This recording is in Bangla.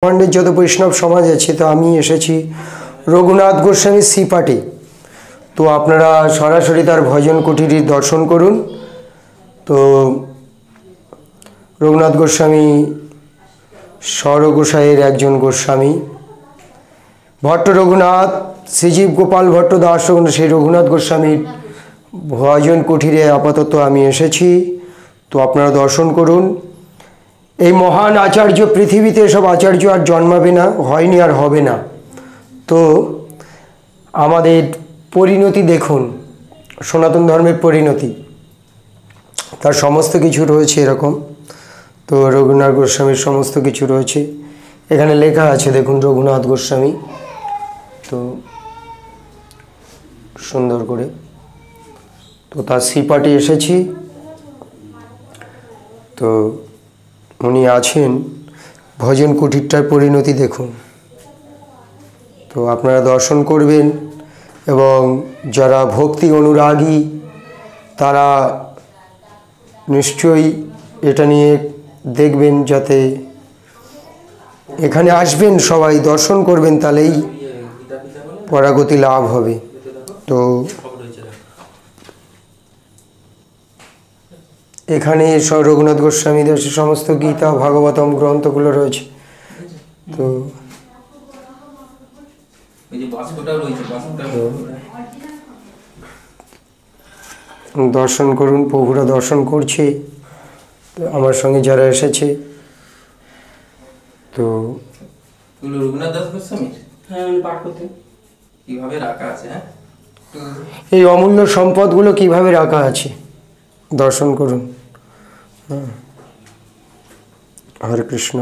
ব্রহ্মাণ্ডের যত বৈষ্ণব সমাজ আছে, তো আমি এসেছি রঘুনাথ গোস্বামী শ্রীপাঠে। তো আপনারা সরাসরি তার ভজন কুটির দর্শন করুন। তো রঘুনাথ গোস্বামী স্বরগোসাইয়ের একজন গোস্বামী। ভট্ট রঘুনাথ শ্রীজীব গোপাল ভট্ট দাস সেই রঘুনাথ গোস্বামীর ভজন কুটিরে আপাতত আমি এসেছি। তো আপনারা দর্শন করুন। এই মহান আচার্য, পৃথিবীতে এসব আচার্য আর জন্মাবে না, হয়নি আর হবে না। তো আমাদের পরিণতি দেখুন, সনাতন ধর্মের পরিণতি, তার সমস্ত কিছু রয়েছে এরকম। তো রঘুনাথ গোস্বামীর সমস্ত কিছু রয়েছে এখানে লেখা আছে, দেখুন রঘুনাথ গোস্বামী। তো সুন্দর করে তো তার শ্রীপাঠে এসেছি। তো উনি আছেন, ভজন কুটিরটার পরিণতি দেখুন। তো আপনারা দর্শন করবেন এবং যারা ভক্তি অনুরাগী তারা নিশ্চয়ই এটা নিয়ে দেখবেন, যাতে এখানে আসবেন, সবাই দর্শন করবেন, তাহলেই পরাগতি লাভ হবে। তো এখানে রঘুনাথ গোস্বামীদের সমস্ত গীতা ভাগবতম গ্রন্থগুলো রয়েছে। তো দর্শন করুন, প্রভুরা দর্শন করছে আমার সঙ্গে যারা এসেছে। তো রঘুনাথ দাস গোস্বামী কিভাবে রাখা আছে, এই অমূল্য সম্পদগুলো কিভাবে রাখা আছে দর্শন করুন। হরে কৃষ্ণ।